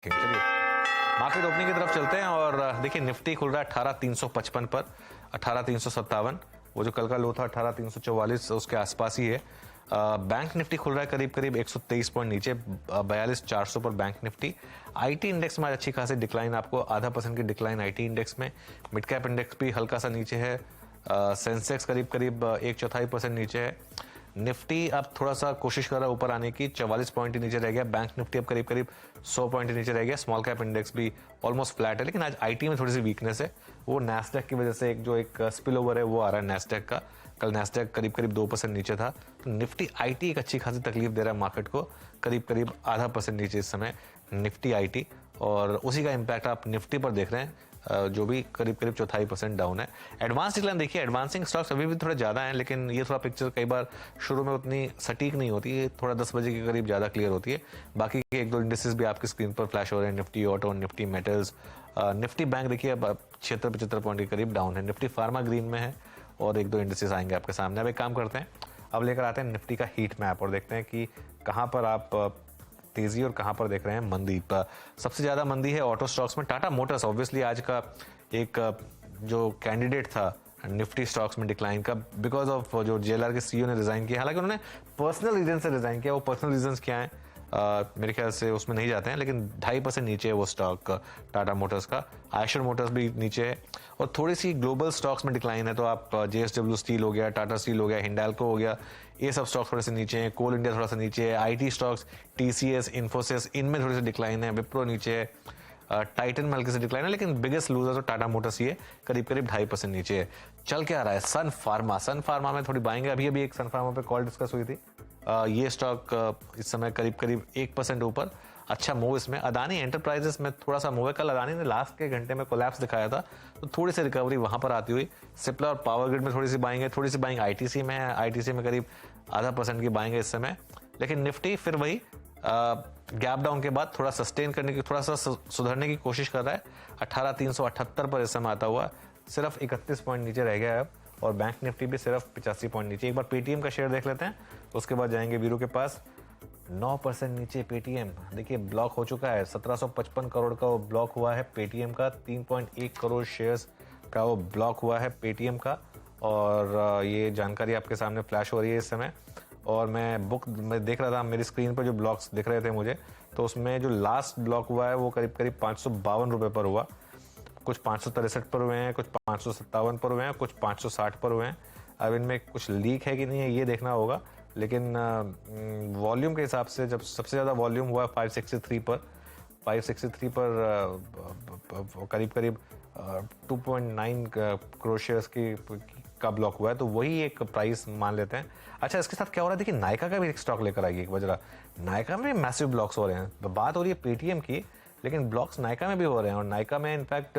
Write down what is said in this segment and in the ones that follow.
चलिए market opening की तरफ चलते हैं और देखिए निफ्टी खुल रहा है 18,355 पर 18,357। वो जो कल का लो था 18,344 उसके आसपास ही है। बैंक निफ्टी खुल रहा है करीब करीब 123 पॉइंट नीचे 42,400 पर बैंक निफ्टी। आईटी इंडेक्स में अच्छी खासी डिक्लाइन, आपको 0.5% की डिक्लाइन आईटी इंडेक्स में। मिड कैप इंडेक्स भी हल्का सा नीचे है। सेंसेक्स करीब करीब 1/4% नीचे है। निफ्टी अब थोड़ा सा कोशिश कर रहा है ऊपर आने की, 44 पॉइंट ही नीचे रह गया। बैंक निफ्टी अब करीब करीब 100 पॉइंट नीचे रह गया। स्मॉल कैप इंडेक्स भी ऑलमोस्ट फ्लैट है, लेकिन आज आईटी में थोड़ी सी वीकनेस है। वो नैस्डैक की वजह से एक स्पिल ओवर है वो आ रहा है नैस्डैक का। कल नैस्डैक करीब करीब 2% नीचे था, तो निफ्टी आईटी एक अच्छी खासी तकलीफ दे रहा है मार्केट को, करीब करीब 0.5% नीचे इस समय निफ्टी आईटी। और उसी का इम्पैक्ट आप निफ्टी पर देख रहे हैं, जो भी करीब करीब 0.25% डाउन है। एडवांस डिक्लाइन देखिए, एडवांसिंग स्टॉक्स अभी भी थोड़े ज़्यादा हैं, लेकिन ये थोड़ा पिक्चर कई बार शुरू में उतनी सटीक नहीं होती है, थोड़ा 10 बजे के करीब ज़्यादा क्लियर होती है। बाकी के एक दो इंडेक्सेस भी आपकी स्क्रीन पर फ्लैश हो रहे हैं, Nifty auto, Nifty metals. Nifty bank देखिए अब 76-75 पॉइंट के करीब डाउन है। निफ्टी फार्मा ग्रीन में है और एक दो इंडेक्सेस आएंगे आपके सामने। अब एक काम करते हैं, अब लेकर आते हैं निफ्टी का हीट मैप और देखते हैं कि कहाँ पर आप तेजी और कहां पर देख रहे हैं मंदी। सबसे ज्यादा मंदी है ऑटो स्टॉक्स में। टाटा मोटर्स ऑब्वियसली आज का एक जो कैंडिडेट था निफ्टी स्टॉक्स में डिक्लाइन का, बिकॉज ऑफ जो जेएलआर के सीईओ ने रिजाइन किया। हालांकि उन्होंने पर्सनल रीजन से रिजाइन किया। वो पर्सनल रीजंस क्या हैं मेरे ख्याल से उसमें नहीं जाते हैं, लेकिन 2.5% नीचे है वो स्टॉक टाटा मोटर्स का। आयशर मोटर्स भी नीचे है और थोड़ी सी ग्लोबल स्टॉक्स में डिक्लाइन है। तो आप जेएसडब्ल्यू स्टील हो गया, टाटा स्टील हो गया, हिंडाल्को हो गया, ये सब स्टॉक्स थोड़े से नीचे हैं। कोल इंडिया थोड़ा सा नीचे है। आईटी स्टॉक्स टीसीएस, इन्फोसिस, इनमें थोड़ी सी डिक्लाइन है। विप्रो नीचे है। टाइटन में हल्की से डिक्लाइन है, लेकिन बिगेस्ट लूजर तो टाटा मोटर्स ही है, करीब करीब 2.5% नीचे है। चल क्या रहा है सन फार्मा में थोड़ी बाइंग है। अभी एक सन फार्मा पे कॉल डिस्कस हुई थी। ये स्टॉक इस समय करीब करीब 1% ऊपर, अच्छा मूव इसमें। अदानी एंटरप्राइजेस में थोड़ा सा मूव है। कल अदानी ने लास्ट के घंटे में कोलैप्स दिखाया था, तो थोड़ी सी रिकवरी वहां पर आती हुई। सिप्ला और पावर ग्रिड में थोड़ी सी बाइंग है। थोड़ी सी बाइंग आईटीसी में है। आईटीसी में करीब 0.5% की बाइंग है इस समय। लेकिन निफ्टी फिर वही गैप डाउन के बाद थोड़ा सस्टेन करने की, थोड़ा सा सुधरने की कोशिश कर रहा है। 18,378 पर इस समय आता हुआ सिर्फ 31 पॉइंट नीचे रह गया है अब। और बैंक निफ्टी भी सिर्फ 85 पॉइंट नीचे। एक बार पेटीएम का शेयर देख लेते हैं, उसके बाद जाएंगे वीरू के पास। 9% नीचे पेटीएम, देखिए ब्लॉक हो चुका है। 1755 करोड़ का वो ब्लॉक हुआ है पेटीएम का। 3.1 करोड़ शेयर्स का वो ब्लॉक हुआ है पेटीएम का। और ये जानकारी आपके सामने फ्लैश हो रही है इस समय। और मैं देख रहा था मेरी स्क्रीन पर जो ब्लॉक्स दिख रहे थे मुझे, तो उसमें जो लास्ट ब्लॉक हुआ है वो करीब करीब 552 रुपये पर हुआ। कुछ 563 पर हुए हैं, कुछ 557 पर हुए हैं, कुछ 560 पर हुए हैं। अब इनमें कुछ लीक है कि नहीं है ये देखना होगा, लेकिन वॉल्यूम के हिसाब से जब सबसे ज़्यादा वॉल्यूम हुआ 563 पर, 563 पर करीब करीब 2.9 करोड़ शेयर्स का ब्लॉक हुआ है, तो वही एक प्राइस मान लेते हैं। अच्छा, इसके साथ क्या हो रहा है देखिए, नायका का भी एक स्टॉक लेकर आइए एक वजह। नायका में भी मैसिव ब्लॉक्स हो रहे हैं। बात हो रही है पेटीएम की, लेकिन ब्लॉक्स नायका में भी हो रहे हैं। और नायका में इनफैक्ट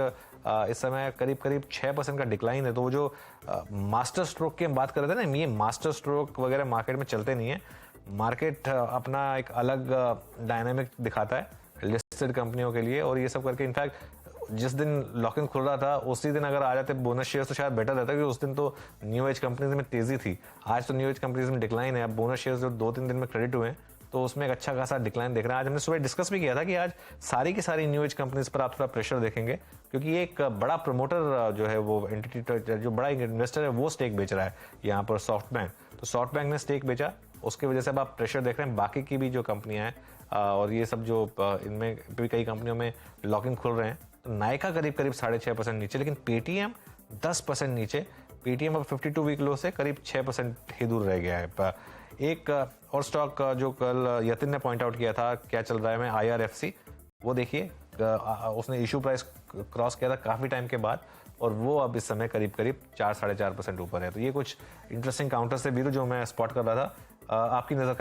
इस समय करीब करीब 6% का डिक्लाइन है। तो वो जो मास्टर स्ट्रोक की हम बात कर रहे थे ना, ये मास्टर स्ट्रोक वगैरह मार्केट में चलते नहीं है। मार्केट अपना एक अलग डायनामिक दिखाता है लिस्टेड कंपनियों के लिए। और ये सब करके इनफैक्ट जिस दिन लॉक इन खुल रहा था उसी दिन अगर आ जाते बोनस शेयर्स तो शायद बेटर रहता, क्योंकि उस दिन तो न्यू एज कंपनीज में तेजी थी। आज तो न्यू एज कंपनीज में डिक्लाइन है। अब बोनस शेयर्स जो 2-3 दिन में क्रेडिट हुए हैं, तो उसमें एक अच्छा खासा डिक्लाइन देख रहे हैं। आज हमने सुबह डिस्कस भी किया था कि आज सारी की सारी न्यू एज कंपनीज पर आप थोड़ा प्रेशर देखेंगे, क्योंकि एक बड़ा प्रमोटर जो है वो एंटिटी, जो बड़ा इन्वेस्टर है वो स्टेक बेच रहा है यहाँ पर सॉफ्ट बैंक। तो सॉफ्ट बैंक ने स्टेक बेचा, उसकी वजह से अब आप प्रेशर देख रहे हैं बाकी की भी जो कंपनियां हैं। और ये सब जो इनमें भी कई कंपनियों में लॉक इन खुल रहे हैं। तो नायका करीब करीब 6.5% नीचे, लेकिन पेटीएम 10% नीचे। पेटीएम अब 52 वीक लो से करीब 6% ही दूर रह गया है। एक और स्टॉक जो कल यतिन ने पॉइंट आउट किया था क्या चल रहा है में, IRFC, वो देखिए उसने इशू प्राइस क्रॉस किया था काफ़ी टाइम के बाद, और वो अब इस समय करीब करीब 4-4.5% ऊपर है। तो ये कुछ इंटरेस्टिंग काउंटर से वीरू जो मैं स्पॉट कर रहा था। आपकी नज़र